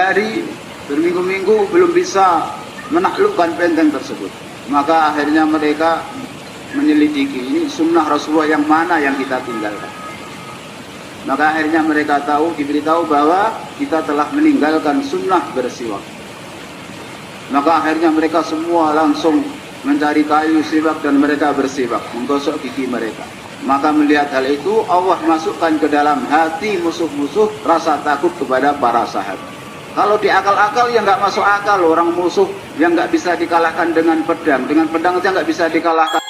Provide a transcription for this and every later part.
berhari-hari, berminggu-minggu belum bisa menaklukkan benteng tersebut. Maka akhirnya mereka menyelidiki, ini sunnah Rasulullah yang mana yang kita tinggalkan. Maka akhirnya mereka diberitahu bahwa kita telah meninggalkan sunnah bersiwak. Maka akhirnya mereka semua langsung mencari kayu siwak dan mereka bersiwak, menggosok gigi mereka. Maka melihat hal itu, Allah masukkan ke dalam hati musuh-musuh rasa takut kepada para sahabat. Kalau di akal-akal ya nggak masuk akal, orang musuh yang nggak bisa dikalahkan dengan pedang aja nggak bisa dikalahkan.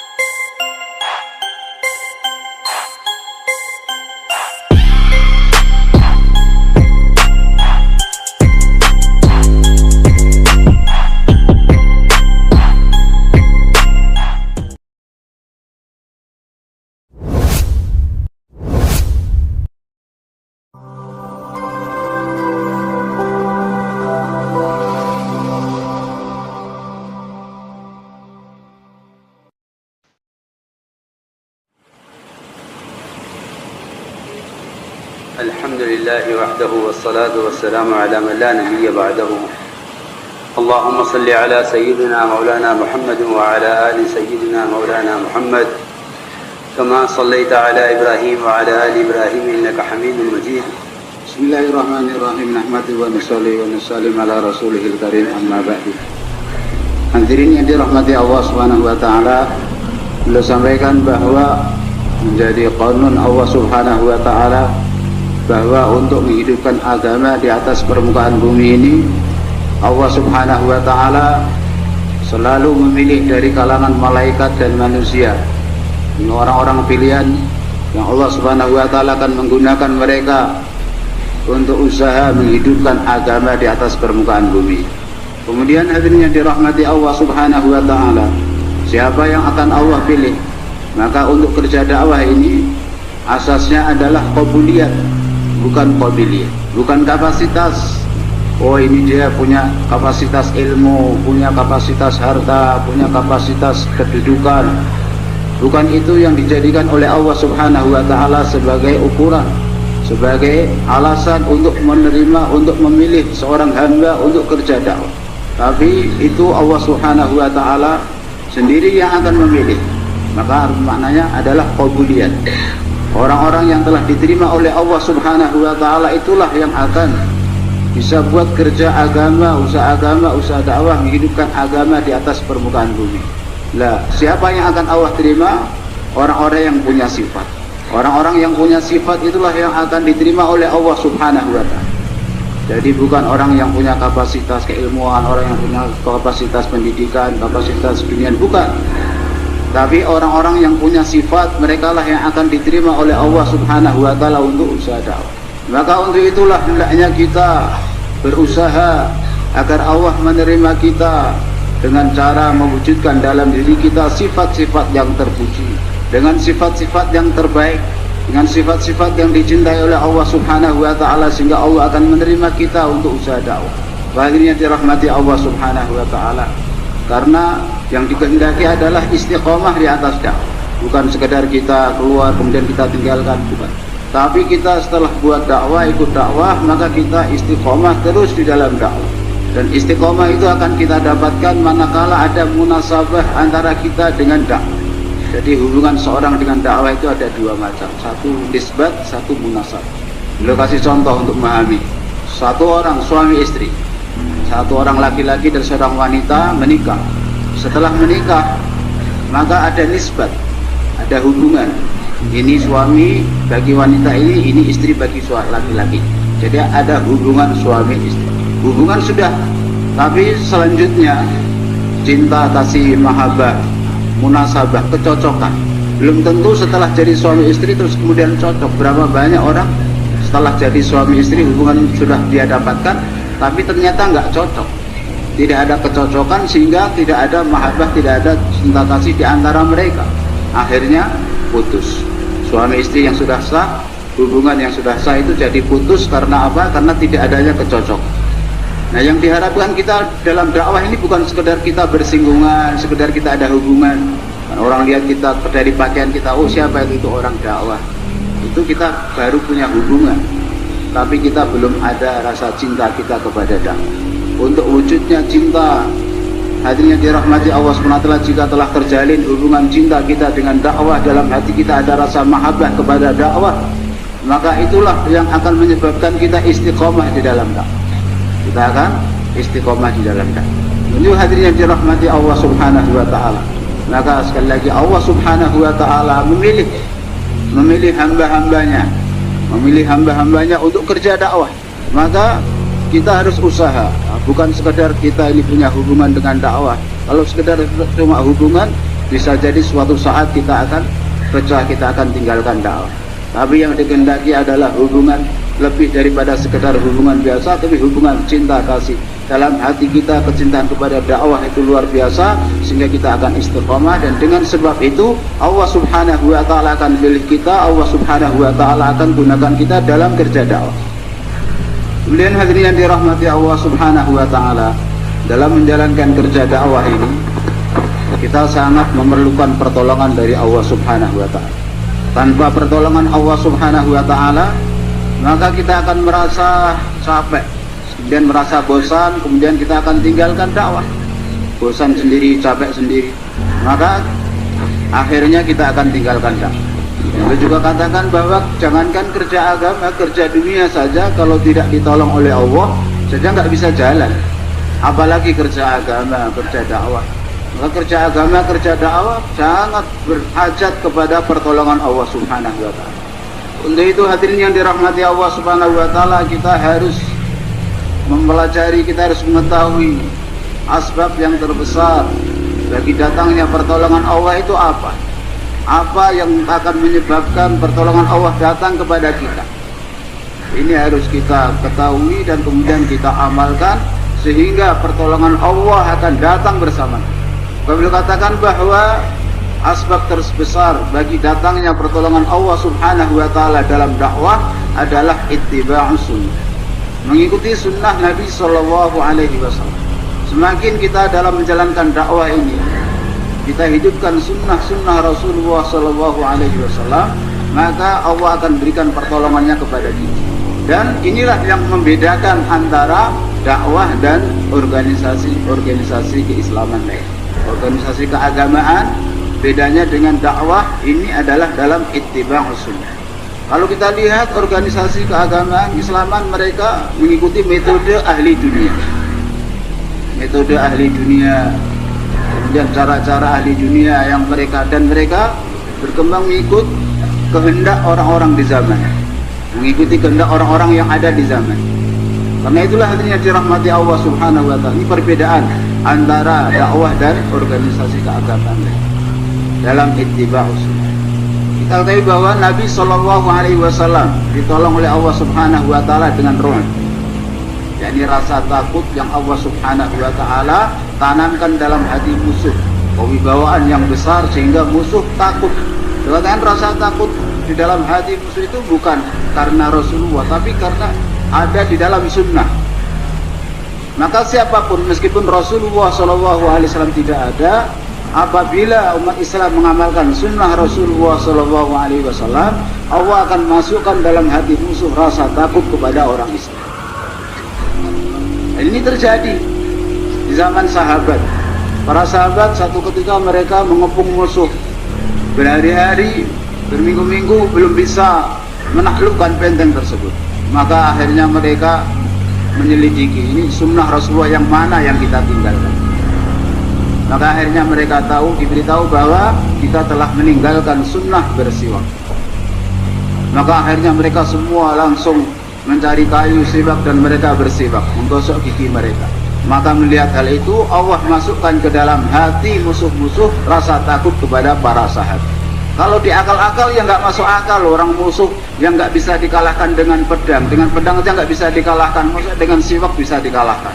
الحمد لله وحده والصلاة والسلام على من لا نبي بعده. اللهم صل على سيدنا مولانا محمد وعلى آل سيدنا مولانا محمد كما صليت على إبراهيم وعلى آل إبراهيم إنك حميد مجيد. Bismillahirrahmanirrahim. Nahmadu wa nusalli wa nusallim ala rasulihil karim, amma ba'du. Hadirin yang dirahmati Allah Subhanahu wa taala, beliau sampaikan bahwa menjadi qanun Allah Subhanahu wa taala bahwa untuk menghidupkan agama di atas permukaan bumi ini, Allah Subhanahu wa taala selalu memilih dari kalangan malaikat dan manusia orang-orang pilihan yang Allah Subhanahu wa taala akan menggunakan mereka untuk usaha menghidupkan agama di atas permukaan bumi. Kemudian hadirin yang dirahmati Allah Subhanahu wa taala, siapa yang akan Allah pilih? Maka untuk kerja dakwah ini asasnya adalah qobuliyat, bukan qabiliyah, bukan kapasitas. Oh, ini dia punya kapasitas ilmu, punya kapasitas harta, punya kapasitas kedudukan. Bukan itu yang dijadikan oleh Allah Subhanahu wa taala sebagai ukuran, sebagai alasan untuk menerima, untuk memilih seorang hamba untuk kerja dakwah. Tapi itu Allah Subhanahu wa taala sendiri yang akan memilih. Maka maknanya adalah qabuliyat. Orang-orang yang telah diterima oleh Allah Subhanahu wa taala itulah yang akan bisa buat kerja agama, usaha dakwah, menghidupkan agama di atas permukaan bumi. Lah, siapa yang akan Allah terima? Orang-orang yang punya sifat. Orang-orang yang punya sifat itulah yang akan diterima oleh Allah Subhanahu wa taala. Jadi bukan orang yang punya kapasitas keilmuan, orang yang punya kapasitas pendidikan, kapasitas dunia, bukan. Tapi orang-orang yang punya sifat, mereka lah yang akan diterima oleh Allah Subhanahu wa taala untuk usaha dakwah. Maka untuk itulah hendaknya kita berusaha agar Allah menerima kita dengan cara mewujudkan dalam diri kita sifat-sifat yang terpuji, dengan sifat-sifat yang terbaik, dengan sifat-sifat yang dicintai oleh Allah Subhanahu wa taala, sehingga Allah akan menerima kita untuk usaha dakwah. Akhirnya dirahmati Allah Subhanahu wa taala. Karena yang dikehendaki adalah istiqomah di atas dakwah, bukan sekedar kita keluar kemudian kita tinggalkan, bukan. Tapi kita setelah buat dakwah, ikut dakwah, maka kita istiqomah terus di dalam dakwah. Dan istiqomah itu akan kita dapatkan manakala ada munasabah antara kita dengan dakwah. Jadi hubungan seorang dengan dakwah itu ada dua macam, satu nisbat, satu munasabah. Beliau kasih contoh untuk memahami. Satu orang suami istri, satu orang laki-laki dan seorang wanita menikah. Setelah menikah, maka ada nisbat, ada hubungan. Ini suami bagi wanita ini istri bagi laki-laki. Jadi ada hubungan suami istri. Hubungan sudah, tapi selanjutnya cinta, kasih, mahabbah, munasabah, kecocokan. Belum tentu setelah jadi suami istri terus kemudian cocok. Berapa banyak orang setelah jadi suami istri hubungan sudah dia dapatkan, tapi ternyata nggak cocok, tidak ada kecocokan, sehingga tidak ada mahabbah, tidak ada cinta kasih di antara mereka. Akhirnya putus. Suami istri yang sudah sah, hubungan yang sudah sah itu jadi putus karena apa? Karena tidak adanya kecocokan. Nah, yang diharapkan kita dalam dakwah ini bukan sekedar kita bersinggungan, sekedar kita ada hubungan. Orang lihat kita dari pakaian kita, oh siapa itu orang dakwah. Itu kita baru punya hubungan. tapi kita belum ada rasa cinta kita kepada dakwah. Untuk wujudnya cinta, hadirin yang dirahmati Allah SWT, jika telah terjalin hubungan cinta kita dengan dakwah, dalam hati kita ada rasa mahabbah kepada dakwah, maka itulah yang akan menyebabkan kita istiqomah di dalam dakwah. Kita akan istiqomah di dalam dakwah. Ini hadirin yang dirahmati Allah Subhanahu wa taala. Maka sekali lagi Allah Subhanahu wa taala memilih hamba-hambanya untuk kerja dakwah. Maka kita harus usaha, bukan sekedar kita ini punya hubungan dengan dakwah. Kalau sekedar cuma hubungan, bisa jadi suatu saat kita akan pecah, kita akan tinggalkan dakwah. Tapi yang dikehendaki adalah hubungan lebih daripada sekedar hubungan biasa, tapi hubungan cinta kasih. Dalam hati kita kecintaan kepada dakwah itu luar biasa, sehingga kita akan istiqomah. Dan dengan sebab itu Allah Subhanahu wa taala akan pilih kita, Allah Subhanahu wa taala akan gunakan kita dalam kerja dakwah. Kemudian hadirin yang dirahmati Allah Subhanahu wa taala, dalam menjalankan kerja dakwah ini kita sangat memerlukan pertolongan dari Allah Subhanahu wa taala. Tanpa pertolongan Allah Subhanahu wa taala, maka kita akan merasa capek, kemudian merasa bosan, kemudian kita akan tinggalkan dakwah. Bosan sendiri, capek sendiri, maka akhirnya kita akan tinggalkan dakwah. Lalu juga katakan bahwa jangankan kerja agama, kerja dunia saja kalau tidak ditolong oleh Allah saja nggak bisa jalan, apalagi kerja agama, kerja dakwah. Maka kerja agama, kerja dakwah sangat berhajat kepada pertolongan Allah Subhanahu wa taala. Untuk itu hadirin yang dirahmati Allah Subhanahu wa taala, kita harus mempelajari, kita harus mengetahui asbab yang terbesar bagi datangnya pertolongan Allah itu apa? Apa yang akan menyebabkan pertolongan Allah datang kepada kita? Ini harus kita ketahui dan kemudian kita amalkan, sehingga pertolongan Allah akan datang bersama. Beliau katakan bahwa asbab terbesar bagi datangnya pertolongan Allah Subhanahu wa taala dalam dakwah adalah ittiba'us sunnah, mengikuti sunnah Nabi sallallahu alaihi wasallam. Semakin kita dalam menjalankan dakwah ini kita hidupkan sunnah Rasulullah sallallahu alaihi wasallam, maka Allah akan berikan pertolongannya kepada kita. Dan inilah yang membedakan antara dakwah dan organisasi keislaman lain. Organisasi keagamaan, bedanya dengan dakwah ini adalah dalam ittiba'us sunnah. Kalau kita lihat organisasi keagamaan Islaman, mereka mengikuti metode ahli dunia. Metode ahli dunia, kemudian cara-cara ahli dunia yang mereka berkembang mengikut kehendak orang-orang di zaman, mengikuti kehendak orang-orang yang ada di zaman. Karena itulah hadirin yang dirahmati Allah Subhanahu wa taala, ini perbedaan antara dakwah dan organisasi keagamaan dalam ittiba'us sunnah. Kita tahu bahwa Nabi sallallahu alaihi wasallam ditolong oleh Allah Subhanahu wa taala dengan ruh, yakni rasa takut yang Allah Subhanahu wa taala tanamkan dalam hati musuh, kewibawaan yang besar sehingga musuh takut. Dengan rasa takut di dalam hati musuh itu bukan karena Rasulullah, tapi karena ada di dalam sunnah. Maka siapapun, meskipun Rasulullah SAW tidak ada, apabila umat Islam mengamalkan sunnah Rasulullah SAW, Allah akan masukkan dalam hati musuh rasa takut kepada orang Islam. Ini terjadi di zaman sahabat. Para sahabat satu ketika mereka mengepung musuh, berhari-hari, berminggu-minggu belum bisa menaklukkan benteng tersebut. Maka akhirnya mereka menyelidiki, ini sunnah Rasulullah yang mana yang kita tinggalkan. Maka akhirnya mereka diberitahu bahwa kita telah meninggalkan sunnah bersiwak. Maka akhirnya mereka semua langsung mencari kayu siwak dan mereka bersiwak, menggosok gigi mereka. Maka melihat hal itu, Allah masukkan ke dalam hati musuh-musuh rasa takut kepada para sahabat. Kalau di akal-akal ya nggak masuk akal, orang musuh yang nggak bisa dikalahkan dengan pedang aja nggak bisa dikalahkan, maksudnya dengan siwak bisa dikalahkan.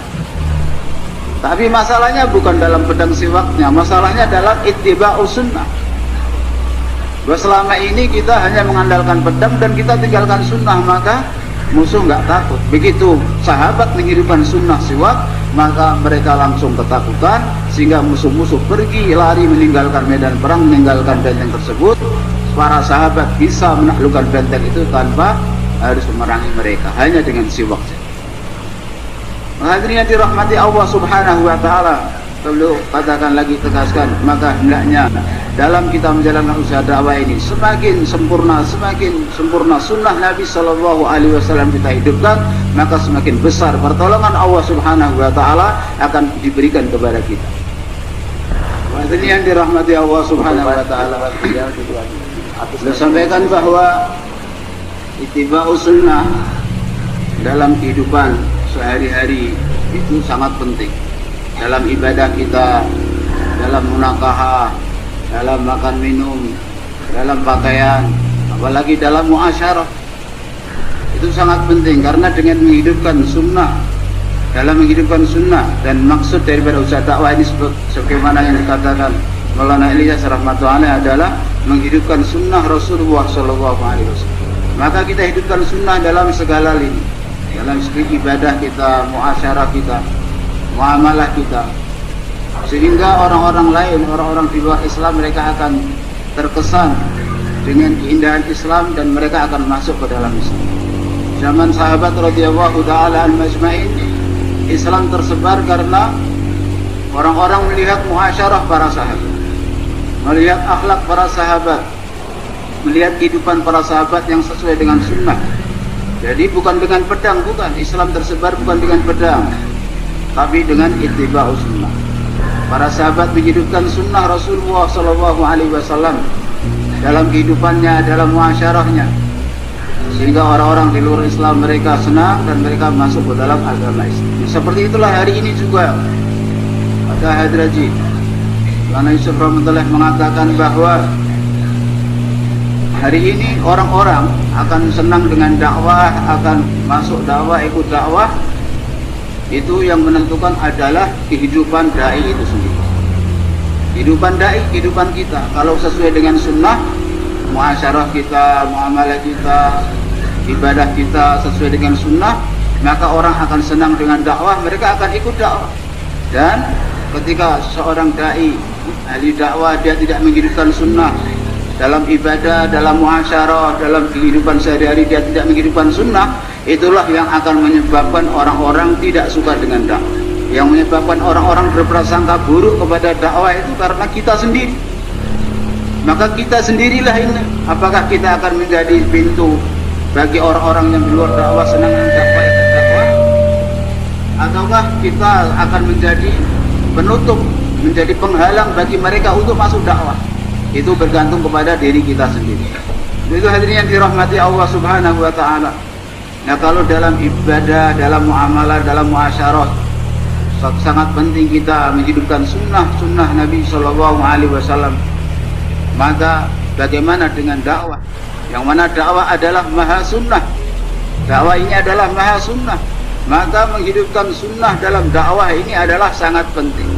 Tapi masalahnya bukan dalam pedang siwaknya, masalahnya dalam ittiba'us sunnah. Bahwa selama ini kita hanya mengandalkan pedang dan kita tinggalkan sunnah, maka musuh nggak takut. Begitu sahabat menghidupkan sunnah siwak, maka mereka langsung ketakutan, sehingga musuh-musuh pergi lari meninggalkan medan perang, meninggalkan benteng tersebut. Para sahabat bisa menaklukkan benteng itu tanpa harus memerangi mereka hanya dengan siwak saja. Hadirin yang dirahmati Allah Subhanahu wa taala, perlu katakan lagi, tegaskan, maka hendaknya dalam kita menjalankan usaha dakwah ini semakin sempurna sunnah Nabi Shallallahu Alaihi Wasallam kita hidupkan, maka semakin besar pertolongan Allah Subhanahu wa taala akan diberikan kepada kita. Hadirin yang dirahmati Allah Subhanahu wa taala, saya sampaikan bahwa ittiba'us sunnah dalam kehidupan sehari-hari itu sangat penting. Dalam ibadah kita, dalam munakahah, dalam makan minum, dalam pakaian, apalagi dalam muasyarah, itu sangat penting. Karena dengan menghidupkan sunnah, dalam menghidupkan sunnah, dan maksud daripada usaha dakwah ini sebagaimana yang dikatakan Maulana Ilyas rahmatullahi adalah menghidupkan sunnah Rasulullah SAW. Maka kita hidupkan sunnah dalam segala lini, dalam segi ibadah kita, muasyarah kita, muamalah kita, sehingga orang-orang lain, orang-orang di luar Islam, mereka akan terkesan dengan keindahan Islam dan mereka akan masuk ke dalam Islam. Zaman sahabat radhiyallahu taala anhum ajma'in, Islam tersebar karena orang-orang melihat muasyarah para sahabat, melihat akhlak para sahabat, melihat kehidupan para sahabat yang sesuai dengan sunnah. Jadi bukan dengan pedang, bukan. Islam tersebar bukan dengan pedang, tapi dengan ittiba'us sunnah. Para sahabat menghidupkan sunnah Rasulullah SAW dalam kehidupannya, dalam muasyarahnya, sehingga orang-orang di luar Islam mereka senang dan mereka masuk ke dalam agama Islam. Seperti itulah hari ini juga ada Hadraji Maulana Yusuf rahmatullah mengatakan bahwa hari ini orang-orang akan senang dengan dakwah, akan masuk dakwah, ikut dakwah. Itu yang menentukan adalah kehidupan dai itu sendiri. Kehidupan dai, kehidupan kita. Kalau sesuai dengan sunnah, muasyarah kita, muamalah kita, ibadah kita sesuai dengan sunnah, maka orang akan senang dengan dakwah, mereka akan ikut dakwah. Dan ketika seorang dai, ahli dakwah, dia tidak menghidupkan sunnah dalam ibadah, dalam muasyarah, dalam kehidupan sehari-hari, dia tidak menghidupkan sunnah, itulah yang akan menyebabkan orang-orang tidak suka dengan dakwah. Yang menyebabkan orang-orang berprasangka buruk kepada dakwah itu karena kita sendiri. Maka kita sendirilah ini, apakah kita akan menjadi pintu bagi orang-orang yang di luar dakwah senang dengan dakwah, ataukah kita akan menjadi penutup, menjadi penghalang bagi mereka untuk masuk dakwah? Itu bergantung kepada diri kita sendiri. Itu hadirin yang dirahmati Allah Subhanahu wa taala. Nah, kalau dalam ibadah, dalam muamalah, dalam muasyarah, sangat penting kita menghidupkan sunnah Nabi Shallallahu Alaihi Wasallam. Maka bagaimana dengan dakwah? Yang mana dakwah adalah maha sunnah. Dakwah ini adalah maha sunnah. Maka menghidupkan sunnah dalam dakwah ini adalah sangat penting.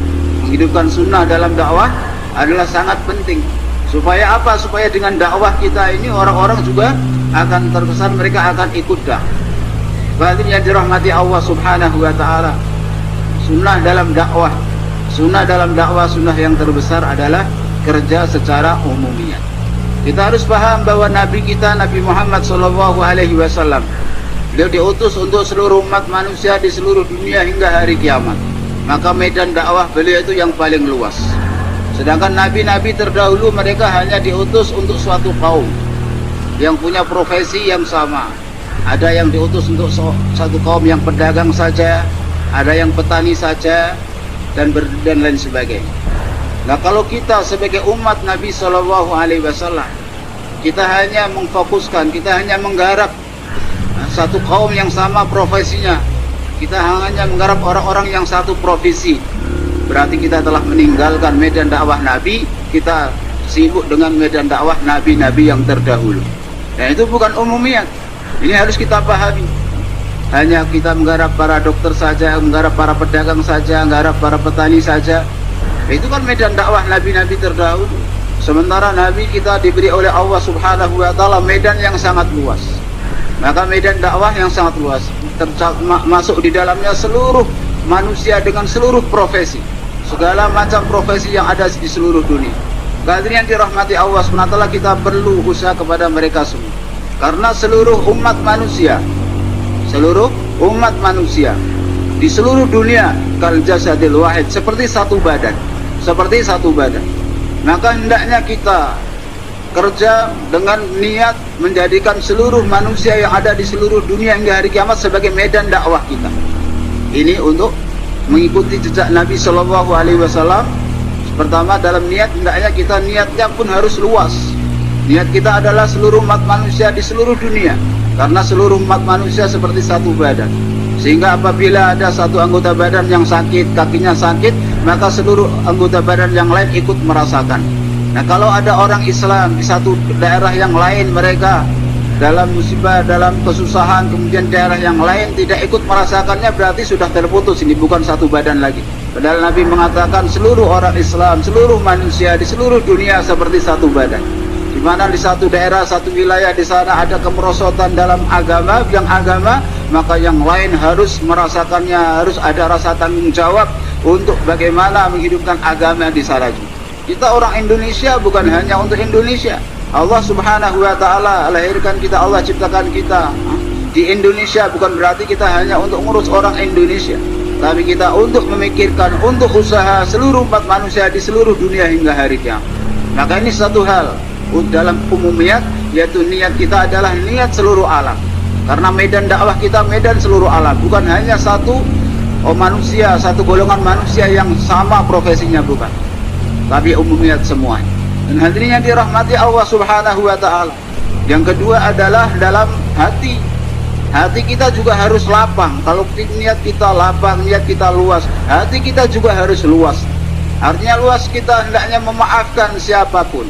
Menghidupkan sunnah dalam dakwah adalah sangat penting. Supaya apa? Supaya dengan dakwah kita ini orang-orang juga akan terkesan, mereka akan ikut dakwah. Hadirin yang dirahmati Allah Subhanahu wa taala. Sunnah dalam dakwah, sunnah yang terbesar adalah kerja secara umumiyah. Kita harus paham bahwa Nabi kita, Nabi Muhammad Sallallahu Alaihi Wasallam, beliau diutus untuk seluruh umat manusia di seluruh dunia hingga hari kiamat. Maka medan dakwah beliau itu yang paling luas. Sedangkan nabi-nabi terdahulu mereka hanya diutus untuk suatu kaum yang punya profesi yang sama. Ada yang diutus untuk satu kaum yang pedagang saja, ada yang petani saja, dan lain sebagainya. Nah, kalau kita sebagai umat Nabi Shallallahu Alaihi Wasallam, kita hanya memfokuskan, kita hanya menggarap satu kaum yang sama profesinya, kita hanya menggarap orang-orang yang satu profesi, berarti kita telah meninggalkan medan dakwah Nabi. Kita sibuk dengan medan dakwah Nabi-Nabi yang terdahulu. Dan itu bukan umumiyat. Ini harus kita pahami. Hanya kita menggarap para dokter saja, menggarap para pedagang saja, menggarap para petani saja. Itu kan medan dakwah Nabi-Nabi terdahulu. Sementara Nabi kita diberi oleh Allah Subhanahu wa taala medan yang sangat luas. Maka medan dakwah yang sangat luas, masuk di dalamnya seluruh manusia dengan seluruh profesi, segala macam profesi yang ada di seluruh dunia. Hadirin yang dirahmati Allah SWT, kita perlu usaha kepada mereka semua. Karena seluruh umat manusia di seluruh dunia kal jasadil wahid, seperti satu badan. Maka hendaknya kita kerja dengan niat menjadikan seluruh manusia yang ada di seluruh dunia hingga hari kiamat sebagai medan dakwah kita. Ini untuk mengikuti jejak Nabi Shallallahu Alaihi Wasallam. Pertama, dalam niat, hendaknya kita niatnya pun harus luas. Niat kita adalah seluruh umat manusia di seluruh dunia, karena seluruh umat manusia seperti satu badan. Sehingga apabila ada satu anggota badan yang sakit, kakinya sakit, maka seluruh anggota badan yang lain ikut merasakan. Nah, kalau ada orang Islam di satu daerah yang lain, mereka dalam musibah, dalam kesusahan, kemudian daerah yang lain tidak ikut merasakannya, berarti sudah terputus, ini bukan satu badan lagi. Padahal Nabi mengatakan seluruh orang Islam, seluruh manusia di seluruh dunia seperti satu badan. Di mana di satu daerah, satu wilayah, di sana ada kemerosotan dalam agama, maka yang lain harus merasakannya, harus ada rasa tanggung jawab untuk bagaimana menghidupkan agama di sana juga. Kita orang Indonesia bukan hanya untuk Indonesia. Allah Subhanahu wa Ta'ala lahirkan kita, Allah ciptakan kita di Indonesia, bukan berarti kita hanya untuk ngurus orang Indonesia, tapi kita untuk memikirkan, untuk usaha seluruh umat manusia di seluruh dunia hingga hari kiamat. Maka ini satu hal dalam umumiyat, yaitu niat kita adalah niat seluruh alam. Karena medan dakwah kita medan seluruh alam, bukan hanya satu manusia, satu golongan manusia yang sama profesinya, bukan, tapi umumiyat semuanya. Dan hadirin yang dirahmati Allah Subhanahu wa Ta'ala, yang kedua adalah dalam hati. Hati kita juga harus lapang. Kalau niat kita lapang, niat kita luas, hati kita juga harus luas. Artinya luas, kita hendaknya memaafkan siapapun.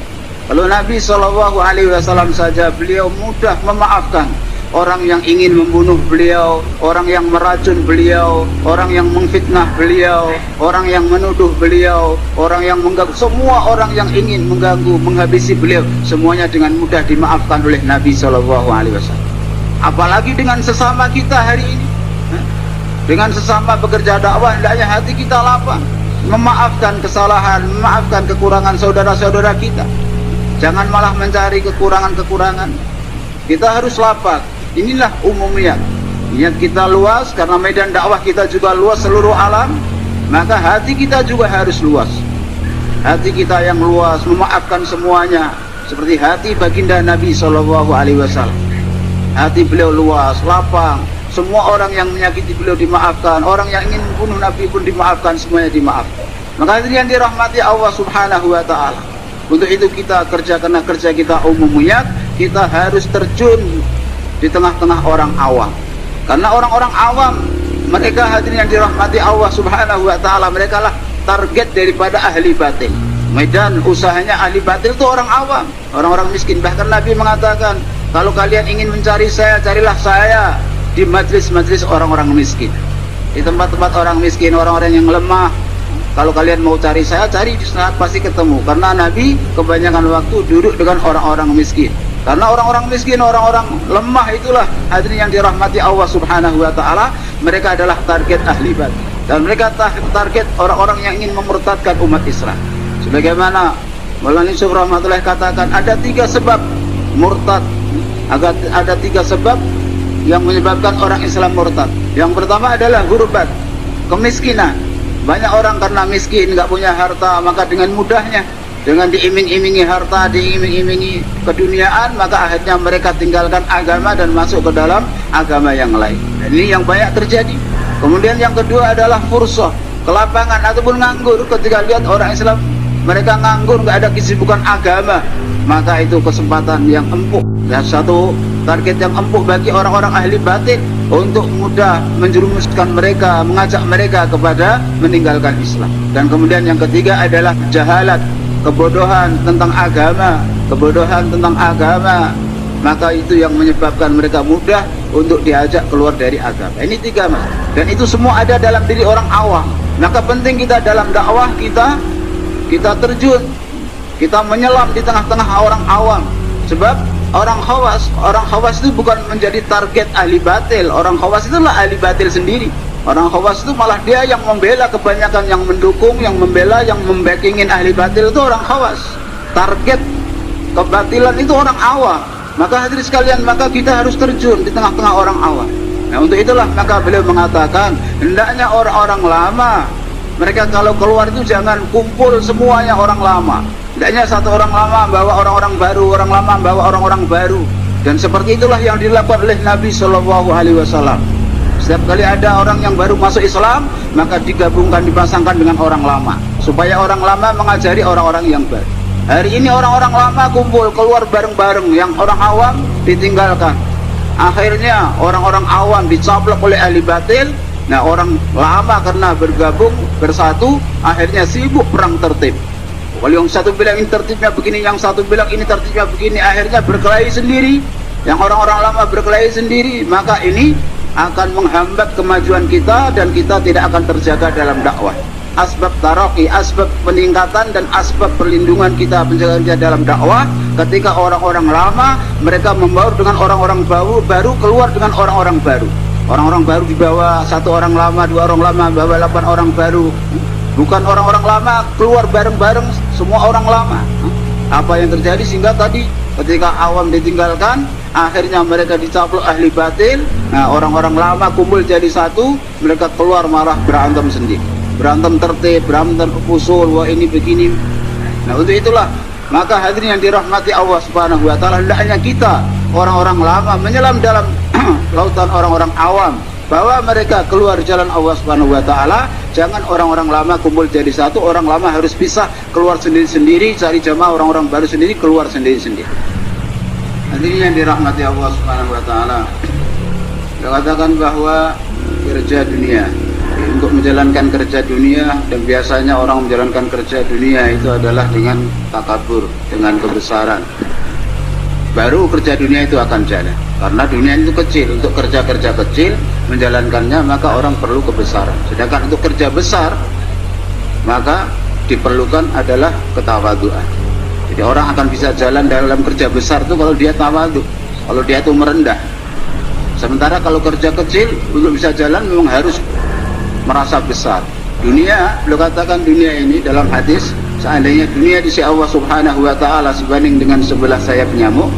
Kalau Nabi SAW saja, beliau mudah memaafkan orang yang ingin membunuh beliau, orang yang meracun beliau, orang yang memfitnah beliau, orang yang menuduh beliau, orang yang mengganggu, semua orang yang ingin mengganggu, menghabisi beliau, semuanya dengan mudah dimaafkan oleh Nabi SAW. Apalagi dengan sesama kita hari ini, dengan sesama bekerja dakwah, hendaknya hati kita lapang, memaafkan kesalahan, memaafkan kekurangan saudara-saudara kita. Jangan malah mencari kekurangan-kekurangan. Kita harus lapang. Inilah umumnya. Niat kita luas, karena medan dakwah kita juga luas seluruh alam, maka hati kita juga harus luas. Hati kita yang luas, memaafkan semuanya, seperti hati baginda Nabi SAW. Hati beliau luas, lapang. Semua orang yang menyakiti beliau dimaafkan, orang yang ingin membunuh Nabi pun dimaafkan, semuanya dimaafkan. Maka yang dirahmati Allah Subhanahu wa Ta'ala, untuk itu kita kerja, karena kerja kita umumiyat, kita harus terjun di tengah-tengah orang awam. Karena orang-orang awam, mereka hadirin yang dirahmati Allah Subhanahu wa Ta'ala, mereka lah target daripada ahli batil. Medan usahanya ahli batil itu orang awam, orang-orang miskin. Bahkan Nabi mengatakan, kalau kalian ingin mencari saya, carilah saya di majlis-majlis orang-orang miskin, di tempat-tempat orang miskin, orang-orang yang lemah. Kalau kalian mau cari saya, cari di sana, pasti ketemu. Karena Nabi kebanyakan waktu duduk dengan orang-orang miskin. Karena orang-orang miskin, orang-orang lemah itulah hadirin yang dirahmati Allah Subhanahu wa Ta'ala, mereka adalah target ahli batil. Dan mereka target orang-orang yang ingin memurtadkan umat Islam. Sebagaimana Maulana Yusuf rahmatullahi katakan, ada 3 sebab murtad. Ada 3 sebab yang menyebabkan orang Islam murtad. Yang pertama adalah ghurbat, kemiskinan. Banyak orang karena miskin, nggak punya harta, maka dengan mudahnya, dengan diiming-imingi harta, diiming-imingi keduniaan, maka akhirnya mereka tinggalkan agama dan masuk ke dalam agama yang lain. Dan ini yang banyak terjadi. Kemudian yang kedua adalah fursah, kelapangan ataupun nganggur. Ketika lihat orang Islam, mereka nganggur, nggak ada kesibukan agama, maka itu kesempatan yang empuk. Dan satu target yang empuk bagi orang-orang ahli batil untuk mudah menjerumuskan mereka, mengajak mereka kepada meninggalkan Islam. Dan kemudian yang ketiga adalah jahalat, kebodohan tentang agama, maka itu yang menyebabkan mereka mudah untuk diajak keluar dari agama. Ini 3 mas, dan itu semua ada dalam diri orang awam. Maka penting kita dalam dakwah kita terjun, kita menyelam di tengah-tengah orang awam. Sebab orang khawas itu bukan menjadi target ahli batil. Orang khawas itulah ahli batil sendiri. Orang khawas itu malah dia yang membela, kebanyakan yang mendukung, yang membela, yang membackingin ahli batil itu orang khawas. Target kebatilan itu orang awam. Maka hadirin sekalian, maka kita harus terjun di tengah-tengah orang awam. Nah, untuk itulah maka beliau mengatakan, hendaknya orang-orang lama mereka kalau keluar itu jangan kumpul semuanya orang lama. Hendaknya satu orang lama bawa orang-orang baru, orang lama bawa orang-orang baru. Dan seperti itulah yang dilakukan oleh Nabi Shallallahu Alaihi Wasallam. Setiap kali ada orang yang baru masuk Islam, maka digabungkan, dipasangkan dengan orang lama, supaya orang lama mengajari orang-orang yang baru. Hari ini orang-orang lama kumpul keluar bareng-bareng, yang orang awam ditinggalkan. Akhirnya orang-orang awam dicaplok oleh ahli batil. Nah, orang lama karena bergabung bersatu, akhirnya sibuk perang tertib. Kalau yang satu bilang ini tertibnya begini, yang satu bilang ini tertibnya begini, akhirnya berkelahi sendiri. Yang orang-orang lama berkelahi sendiri, maka ini akan menghambat kemajuan kita dan kita tidak akan terjaga dalam dakwah. Asbab taraqi, asbab peningkatan dan asbab perlindungan kita, penjagaan kita dalam dakwah, ketika orang-orang lama mereka membaur dengan orang-orang baru keluar dengan orang-orang baru. Orang-orang baru dibawa satu orang lama, dua orang lama, bawa 8 orang baru. Bukan orang-orang lama keluar bareng-bareng semua orang lama. Apa yang terjadi sehingga tadi ketika awam ditinggalkan, akhirnya mereka dicaplok ahli batil. Nah, orang-orang lama kumpul jadi satu, mereka keluar malah berantem sendiri, berantem tertib, berantem usul, wah ini begini. Nah, untuk itulah maka hadirin yang dirahmati Allah Subhanahu wa taala, hendaknya kita orang-orang lama menyelam dalam lautan orang-orang awam, bahwa mereka keluar jalan Allah Subhanahu wa taala. Jangan orang-orang lama kumpul jadi satu, orang lama harus pisah, keluar sendiri-sendiri, cari jamaah, orang-orang baru sendiri keluar sendiri-sendiri. Hadirin yang dirahmati Allah Subhanahu wa taala, dikatakan bahwa kerja dunia, untuk menjalankan kerja dunia, dan biasanya orang menjalankan kerja dunia itu adalah dengan takabur, dengan kebesaran. Baru kerja dunia itu akan jalan. Karena dunia itu kecil, untuk kerja-kerja kecil menjalankannya maka orang perlu kebesaran. Sedangkan untuk kerja besar maka diperlukan adalah ketawaduan. Jadi orang akan bisa jalan dalam kerja besar itu kalau dia tawadu, kalau dia itu merendah. Sementara kalau kerja kecil untuk bisa jalan memang harus merasa besar. Dunia, beliau katakan dunia ini dalam hadis, seandainya dunia di sisi Allah Subhanahu wa taala sebanding dengan 11 sayap nyamuk,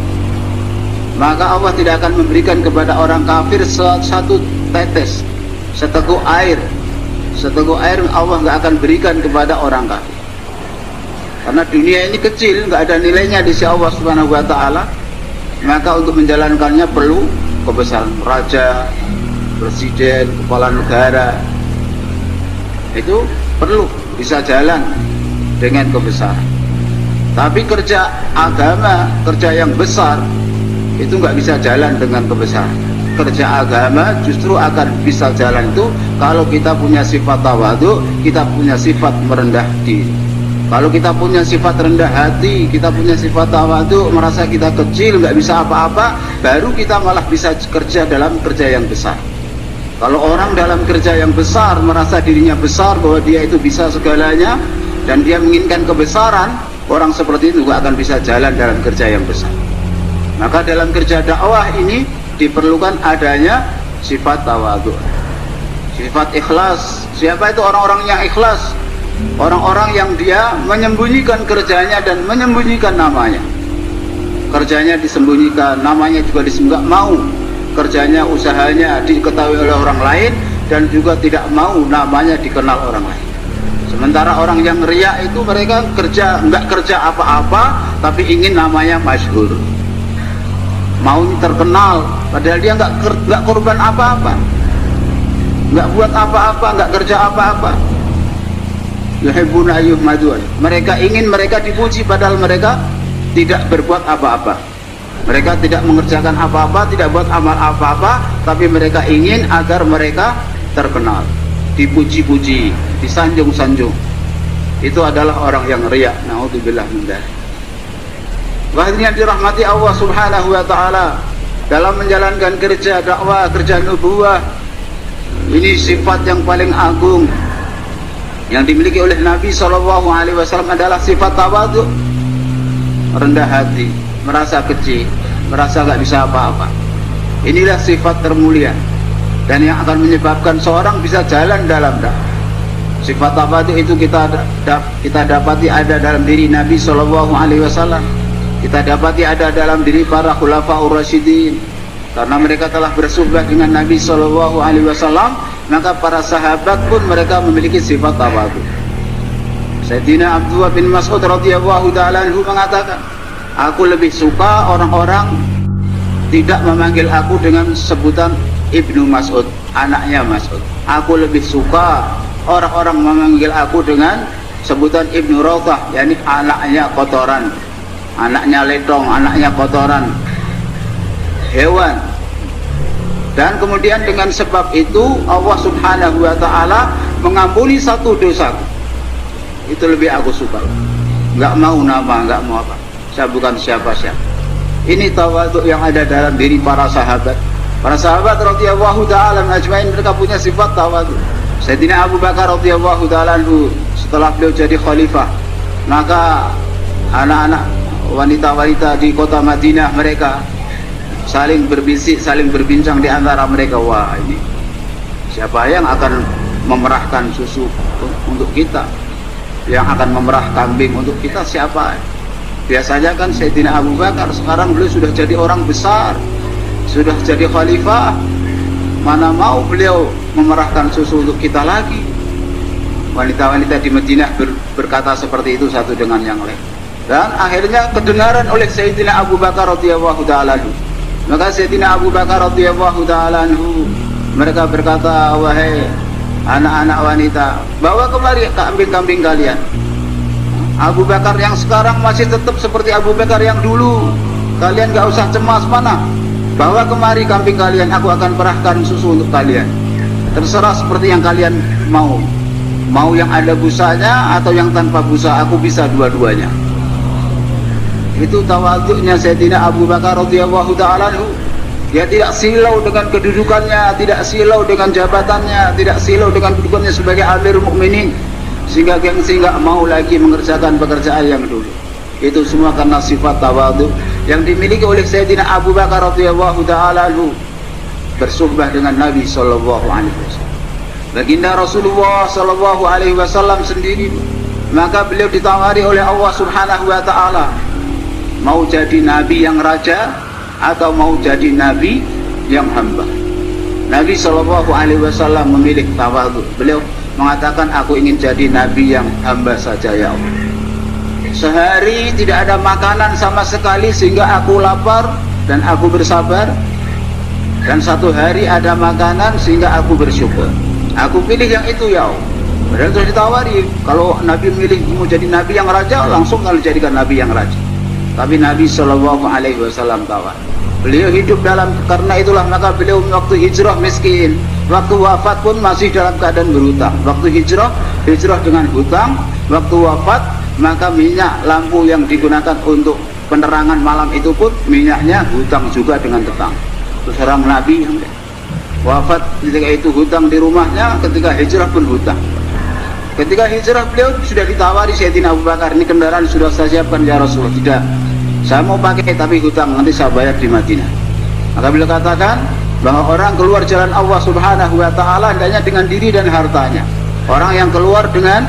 maka Allah tidak akan memberikan kepada orang kafir satu tetes, seteguk air. Seteguk air Allah nggak akan berikan kepada orang kafir. Karena dunia ini kecil, nggak ada nilainya di sisi Allah Subhanahu wa taala. Maka untuk menjalankannya perlu kebesaran. Raja, presiden, kepala negara, itu perlu bisa jalan dengan kebesaran. Tapi kerja agama, kerja yang besar, itu nggak bisa jalan dengan kebesaran. Kerja agama justru akan bisa jalan itu kalau kita punya sifat tawadu, kita punya sifat merendah diri. Kalau kita punya sifat rendah hati, kita punya sifat tawadu, merasa kita kecil, nggak bisa apa-apa, baru kita malah bisa kerja dalam kerja yang besar. Kalau orang dalam kerja yang besar merasa dirinya besar, bahwa dia itu bisa segalanya, dan dia menginginkan kebesaran, orang seperti itu nggak akan bisa jalan dalam kerja yang besar. Maka dalam kerja dakwah ini diperlukan adanya sifat tawadhu, sifat ikhlas. Siapa itu orang-orang yang ikhlas? Orang-orang yang dia menyembunyikan kerjanya dan menyembunyikan namanya. Kerjanya disembunyikan, namanya juga disembunyikan, mau kerjanya, usahanya diketahui oleh orang lain, dan juga tidak mau namanya dikenal orang lain. Sementara orang yang riya itu mereka kerja, enggak kerja apa-apa, tapi ingin namanya masyhur, mau terkenal, padahal dia enggak korban apa-apa, enggak buat apa-apa, enggak kerja apa-apa. Yuhibbuna ayyuhmadun, mereka ingin mereka dipuji padahal mereka tidak berbuat apa-apa. Mereka tidak mengerjakan apa-apa, tidak buat amal apa-apa, tapi mereka ingin agar mereka terkenal, dipuji-puji, disanjung-sanjung. Itu adalah orang yang riya. Naudzubillah min dzalik. Wahai dirahmati Allah Subhanahu wa taala, dalam menjalankan kerja dakwah, kerja nubuwah, ini sifat yang paling agung yang dimiliki oleh Nabi SAW adalah sifat tawadhu, rendah hati, merasa kecil, merasa gak bisa apa-apa. Inilah sifat termulia dan yang akan menyebabkan seorang bisa jalan dalam dakwah. Sifat tawadhu itu kita dapati ada dalam diri Nabi SAW. kita dapati ada dalam diri para khulafaur rasyidin. Karena mereka telah bersuhbah dengan Nabi Shallallahu Alaihi Wasallam, maka para sahabat pun mereka memiliki sifat tawadhu. Sayyidina Abdullah bin Mas'ud radhiyallahu ta'ala anhu mengatakan, aku lebih suka orang-orang tidak memanggil aku dengan sebutan Ibnu Mas'ud, anaknya Mas'ud. Aku lebih suka orang-orang memanggil aku dengan sebutan Ibnu Rawdah, yakni anaknya kotoran, anaknya letong, anaknya kotoran, hewan. Dan kemudian dengan sebab itu Allah Subhanahu wa ta'ala mengampuni satu dosa. Itu lebih aku suka. Enggak mau nama, enggak mau apa. Saya bukan siapa-siapa. Ini tawadhu yang ada dalam diri para sahabat. Para sahabat radhiyallahu ta'ala ajmain, mereka punya sifat tawadhu. Sayyidina Abu Bakar radhiyallahu ta'ala anhu, setelah beliau jadi khalifah, maka anak-anak wanita-wanita di kota Madinah mereka saling berbisik, saling berbincang di antara mereka, wah ini siapa yang akan memerahkan susu untuk kita, yang akan memerah kambing untuk kita, siapa? Biasanya kan Sayyidina Abu Bakar, sekarang beliau sudah jadi orang besar, sudah jadi khalifah, mana mau beliau memerahkan susu untuk kita lagi. Wanita-wanita di Madinah berkata seperti itu satu dengan yang lain. Dan akhirnya kedengaran oleh Sayyidina Abu Bakar radhiyallahu ta'ala anhu. Maka Sayyidina Abu Bakar radhiyallahu ta'ala anhu, mereka berkata, wahai anak-anak wanita, bawa kemari kambing-kambing kalian. Abu Bakar yang sekarang masih tetap seperti Abu Bakar yang dulu. Kalian gak usah cemas, mana? Bawa kemari kambing kalian, aku akan perahkan susu untuk kalian. Terserah seperti yang kalian mau. Mau yang ada busanya atau yang tanpa busa, aku bisa dua-duanya. Itu tawadhu'nya Sayyidina Abu Bakar radhiyallahu ta'ala anhu. Dia tidak silau dengan kedudukannya, tidak silau dengan jabatannya, tidak silau dengan kedudukannya sebagai Amirul Mukminin, sehingga gengsi nggak mau lagi mengerjakan pekerjaan yang dulu. Itu semua karena sifat tawadhu yang dimiliki oleh Sayyidina Abu Bakar radhiyallahu ta'ala anhu, bersuhbah dengan Nabi sallallahu alaihi wasallam. Baginda Rasulullah sallallahu alaihi wasallam sendiri, maka beliau ditawari oleh Allah Subhanahu wa ta'ala, mau jadi nabi yang raja atau mau jadi nabi yang hamba. Nabi sallallahu alaihi wasallam memilih tawadhu. Beliau mengatakan, aku ingin jadi nabi yang hamba saja ya Allah. Sehari tidak ada makanan sama sekali sehingga aku lapar dan aku bersabar, dan satu hari ada makanan sehingga aku bersyukur. Aku pilih yang itu ya Allah. Padahal sudah ditawari, kalau Nabi memilih mau jadi nabi yang raja, langsung kalau jadikan nabi yang raja. Tapi Nabi Shallallahu Alaihi Wasallam tawar. Beliau hidup dalam, karena itulah maka beliau waktu hijrah miskin, waktu wafat pun masih dalam keadaan berhutang. Waktu hijrah dengan hutang, waktu wafat maka minyak lampu yang digunakan untuk penerangan malam itu pun minyaknya hutang juga dengan tetang. Itu seorang Nabi yang wafat ketika itu hutang di rumahnya, ketika hijrah pun hutang. Ketika hijrah beliau sudah ditawari Sayyidina Abu Bakar, ini kendaraan sudah saya siapkan ya Rasulullah. Tidak, saya mau pakai tapi hutang nanti saya bayar di Madinah. Maka beliau katakan bahwa orang keluar jalan Allah Subhanahu wa ta'ala hendaknya dengan diri dan hartanya. Orang yang keluar dengan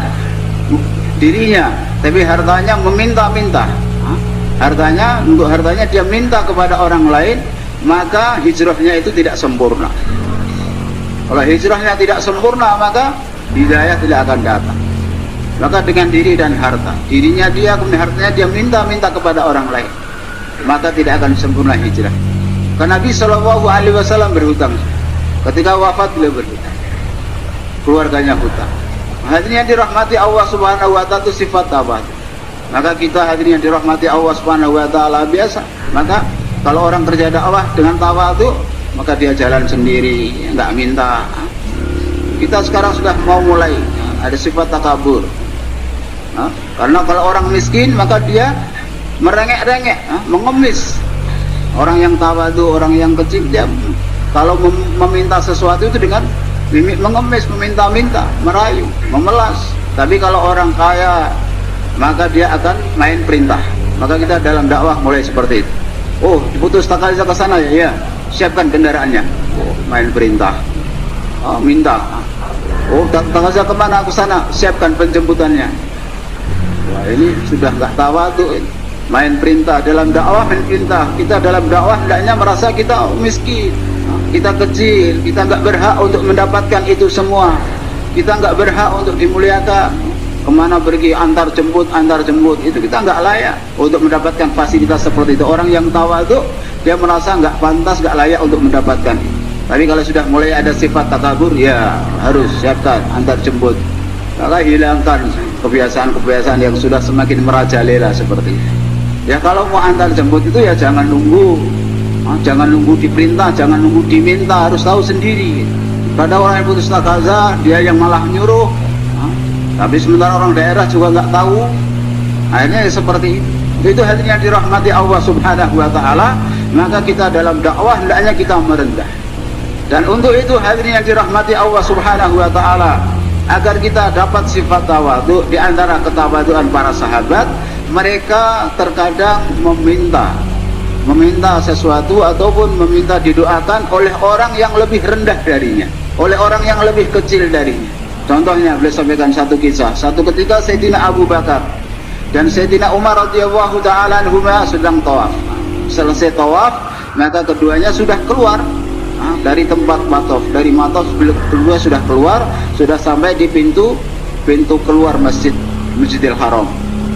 dirinya tapi hartanya meminta-minta, hartanya, untuk hartanya dia minta kepada orang lain, maka hijrahnya itu tidak sempurna. Kalau hijrahnya tidak sempurna, maka hidayah tidak akan datang. Maka dengan diri dan harta, dirinya dia, kemudian hartanya dia minta-minta kepada orang lain, maka tidak akan sempurna hijrah. Karena Nabi Shallallahu Alaihi Wasallam berhutang. Ketika wafat beliau berhutang, keluarganya hutang. Hadirin yang dirahmati Allah Subhanahu wa ta'ala, itu sifat tawadhu. Maka kita hadirin yang dirahmati Allah Subhanahu wa ta'ala, biasa. Maka kalau orang kerja dakwah dengan tawadhu, maka dia jalan sendiri, enggak minta. Kita sekarang sudah mau mulai ada sifat takabur. Karena kalau orang miskin maka dia merengek-rengek, mengemis. Orang yang tawadhu, orang yang kecil, dia kalau meminta sesuatu itu dengan mengemis, meminta-minta, merayu, memelas. Tapi kalau orang kaya maka dia akan main perintah. Maka kita dalam dakwah mulai seperti itu. Oh, diputus Takaza ke sana ya, siapkan kendaraannya. Oh, main perintah. Oh, minta. Oh, Takaza kemana? Ke sana, siapkan penjemputannya. Wah, ini sudah nggak tawadhu. main perintah. Dalam dakwah main perintah. Kita dalam dakwah hendaknya merasa kita miskin, kita kecil, kita nggak berhak untuk mendapatkan itu semua. Kita nggak berhak untuk dimuliakan. Kemana pergi antar jemput itu kita nggak layak untuk mendapatkan fasilitas seperti itu. Orang yang tawadhu dia merasa nggak pantas, nggak layak untuk mendapatkan. Tapi kalau sudah mulai ada sifat takabur, ya harus siapkan antar jemput. Maka hilangkan kebiasaan-kebiasaan yang sudah semakin merajalela seperti itu. Ya kalau mau antar jemput itu ya jangan nunggu, jangan nunggu diperintah, jangan nunggu diminta, harus tahu sendiri. Pada orang yang putus takaza, dia yang malah nyuruh. Tapi sementara orang daerah juga nggak tahu. Akhirnya ya seperti itu. Itu hadirin yang dirahmati Allah Subhanahu wa taala, maka kita dalam dakwah hendaknya kita merendah. Dan untuk itu hadirin yang dirahmati Allah Subhanahu wa taala, agar kita dapat sifat tawadhu, di antara ketawadhuan para sahabat, mereka terkadang meminta sesuatu ataupun meminta didoakan oleh orang yang lebih rendah darinya, oleh orang yang lebih kecil darinya. Contohnya boleh sampaikan satu kisah. Satu ketika Sayyidina Abu Bakar dan Sayyidina Umar radhiyallahu taala anhuma sedang tawaf. Selesai tawaf, maka keduanya sudah keluar dari tempat mataf. Dari mataf kedua sudah keluar, sudah sampai di pintu keluar Masjidil Haram.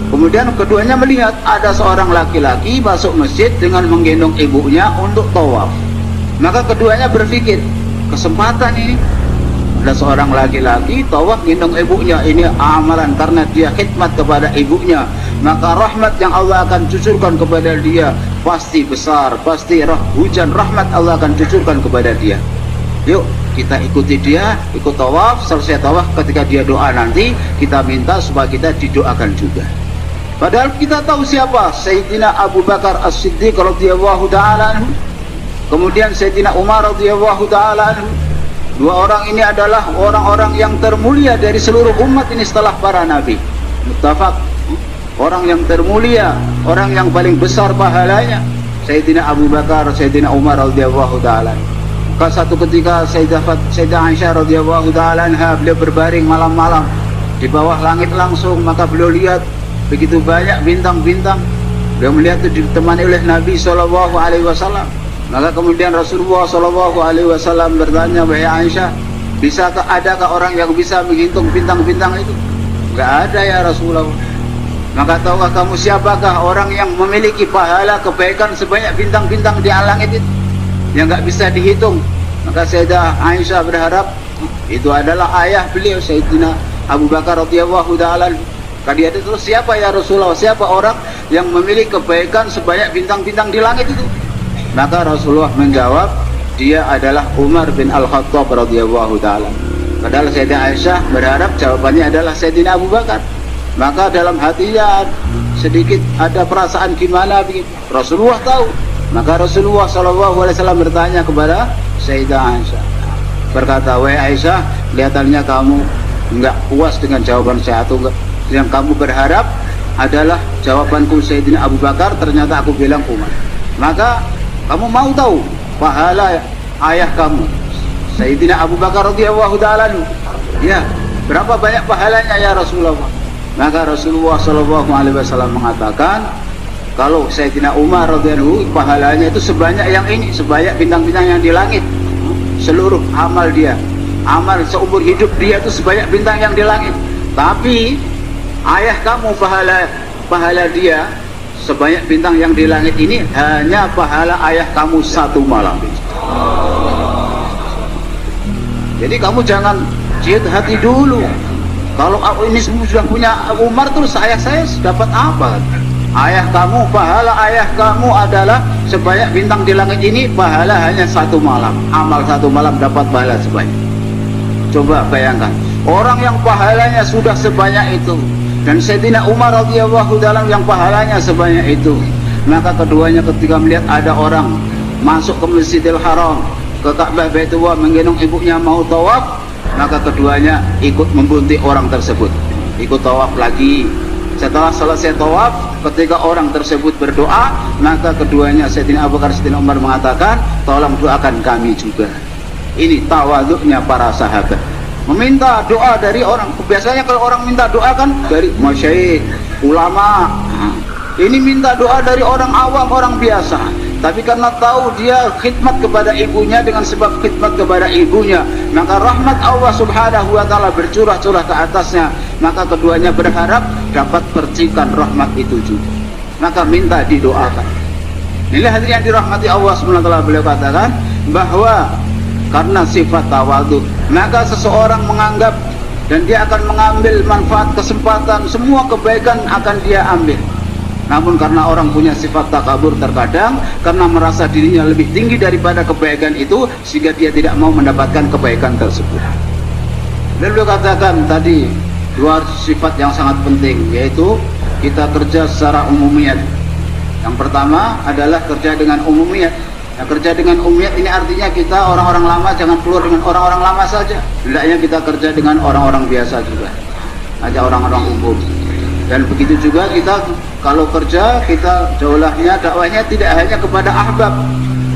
Kemudian keduanya melihat ada seorang laki-laki masuk masjid dengan menggendong ibunya untuk tawaf. Maka keduanya berpikir, kesempatan ini, ada seorang laki-laki tawaf gendong ibunya, ini amalan karena dia khidmat kepada ibunya, maka rahmat yang Allah akan cucurkan kepada dia pasti besar, pasti hujan rahmat Allah akan cucurkan kepada dia. Yuk kita ikuti dia, ikut tawaf. Selesai tawaf, ketika dia doa nanti kita minta supaya kita didoakan juga. Padahal kita tahu siapa Sayyidina Abu Bakar As-Siddiq radhiyallahu taala anhu, kemudian Sayyidina Umar radhiyallahu taala anhu. Dua orang ini adalah orang-orang yang termulia dari seluruh umat ini setelah para nabi. Muttafaq, orang yang termulia, orang yang paling besar pahalanya Sayyidina Abu Bakar, Sayyidina Umar radhiyallahu taala. Maka satu ketika Sayyidah Aisyah radhiyallahu taala anha, beliau berbaring malam-malam di bawah langit langsung, maka beliau lihat begitu banyak bintang-bintang. Beliau melihat itu ditemani oleh Nabi sallallahu alaihi wasallam. Maka kemudian Rasulullah SAW bertanya, wahai Aisyah, adakah orang yang bisa menghitung bintang-bintang itu? Enggak ada ya Rasulullah. Maka tahukah kamu siapakah orang yang memiliki pahala kebaikan sebanyak bintang-bintang di langit itu, yang enggak bisa dihitung? Maka Sayyidah Aisyah berharap itu adalah ayah beliau Sayyidina Abu Bakar radhiyallahu taala. Dia itu siapa ya Rasulullah? Siapa orang yang memiliki kebaikan sebanyak bintang-bintang di langit itu? Maka Rasulullah menjawab, dia adalah Umar bin Al-Khattab radhiyallahu taala. Padahal Sayyidah Aisyah berharap jawabannya adalah Sayyidina Abu Bakar. Maka dalam hatinya sedikit ada perasaan gimana begitu. Rasulullah tahu. Maka Rasulullah SAW bertanya kepada Sayyidah Aisyah, berkata, wahai Aisyah, kelihatannya kamu enggak puas dengan jawaban saya, atau enggak, yang kamu berharap adalah jawabanku Sayyidina Abu Bakar, ternyata aku bilang Umar. Maka kamu mau tahu pahala ayah kamu Sayyidina Abu Bakar radhiyallahu taala? Ya, berapa banyak pahalanya ya Rasulullah? Maka Rasulullah sallallahu alaihi wasallam mengatakan, kalau Sayyidina Umar radhiyallahu pahalanya itu sebanyak yang ini, sebanyak bintang-bintang yang di langit. Seluruh amal dia, amal seumur hidup dia itu sebanyak bintang yang di langit. Tapi ayah kamu pahala dia sebanyak bintang yang di langit ini hanya pahala ayah kamu satu malam. Jadi kamu jangan jihad hati dulu. Kalau aku ini sudah punya Umar, terus saya dapat apa? Ayah kamu, pahala ayah kamu adalah sebanyak bintang di langit ini, pahala hanya satu malam. Amal satu malam dapat pahala sebanyak. Coba bayangkan, orang yang pahalanya sudah sebanyak itu, dan Sayyidina Umar radhiyallahu taala yang pahalanya sebanyak itu. Maka keduanya ketika melihat ada orang masuk ke Masjidil Haram, ke Ka'bah Baitullah, menggendong ibunya mau tawaf, maka keduanya ikut membuntik orang tersebut, ikut tawaf lagi. Setelah selesai tawaf, ketika orang tersebut berdoa, maka keduanya Sayyidina Abu Bakar, Sayyidina Umar mengatakan, tolong doakan kami juga. Ini tawaduknya para sahabat, meminta doa dari orang. Biasanya kalau orang minta doa kan dari masyayikh, ulama, Ini minta doa dari orang awam, orang biasa. Tapi karena tahu dia khidmat kepada ibunya, dengan sebab khidmat kepada ibunya, maka rahmat Allah subhanahu wa ta'ala bercurah-curah ke atasnya. Maka keduanya berharap dapat percikan rahmat itu juga. Maka minta didoakan. Inilah hadirin yang dirahmati Allah subhanahu wa ta'ala. Beliau katakan bahwa karena sifat tawadhu, maka seseorang menganggap dan dia akan mengambil manfaat, kesempatan, semua kebaikan akan dia ambil. Namun karena orang punya sifat takabur, terkadang karena merasa dirinya lebih tinggi daripada kebaikan itu, sehingga dia tidak mau mendapatkan kebaikan tersebut. Dan beliau katakan tadi dua sifat yang sangat penting, yaitu kita kerja secara umumiyat. Yang pertama adalah kerja dengan umumiyat. Nah, kerja dengan umumiyat ini artinya kita orang-orang lama jangan keluar dengan orang-orang lama saja. Hendaknya kita kerja dengan orang-orang biasa juga, aja orang-orang umum. Dan begitu juga kita kalau kerja, kita dakwahnya tidak hanya kepada ahbab,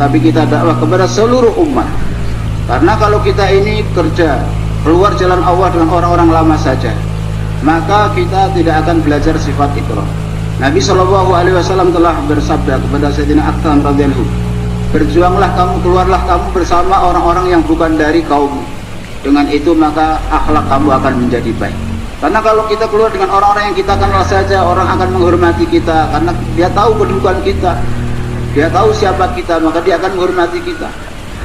tapi kita dakwah kepada seluruh umat. Karena kalau kita ini kerja keluar jalan Allah dengan orang-orang lama saja, maka kita tidak akan belajar sifat ikram. Nabi SAW telah bersabda kepada Sayyidina Athman radhiyallahu anhu, berjuanglah kamu, keluarlah kamu bersama orang-orang yang bukan dari kaummu. Dengan itu maka akhlak kamu akan menjadi baik. Karena kalau kita keluar dengan orang-orang yang kita kenal saja, orang akan menghormati kita karena dia tahu kedudukan kita, dia tahu siapa kita, maka dia akan menghormati kita.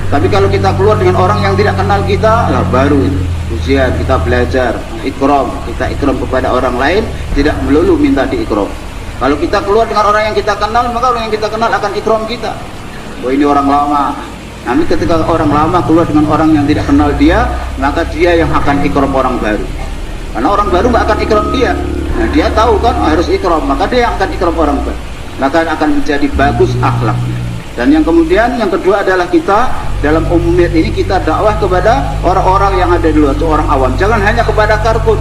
Tapi kalau kita keluar dengan orang yang tidak kenal kita, lah baru itu ujian, kita belajar ikram, kita ikram kepada orang lain, tidak melulu minta diikram. Kalau kita keluar dengan orang yang kita kenal, maka orang yang kita kenal akan ikram kita. Oh, ini orang lama. Namun ketika orang lama keluar dengan orang yang tidak kenal dia, maka dia yang akan ikram orang baru. Karena orang baru nggak akan ikram dia. Nah, dia tahu kan harus ikram, maka dia yang akan ikram orang baru. Maka akan menjadi bagus akhlaknya. Dan yang kemudian yang kedua adalah kita dalam umumiyat ini kita dakwah kepada orang-orang yang ada di luar, itu orang awam. Jangan hanya kepada karkun.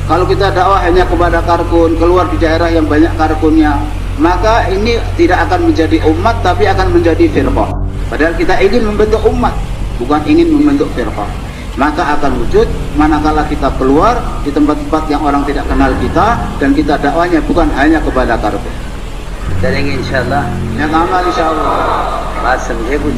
Kalau kita dakwah hanya kepada karkun, keluar di daerah yang banyak karkunnya, maka ini tidak akan menjadi umat, tapi akan menjadi firqah. Padahal kita ingin membentuk umat, bukan ingin membentuk firqah. Maka akan wujud manakala kita keluar di tempat-tempat yang orang tidak kenal kita, dan kita dakwahnya bukan hanya kepada karpet. करेंगे इंशाल्लाह। Yang amal insyaallah. बात समझे कुछ?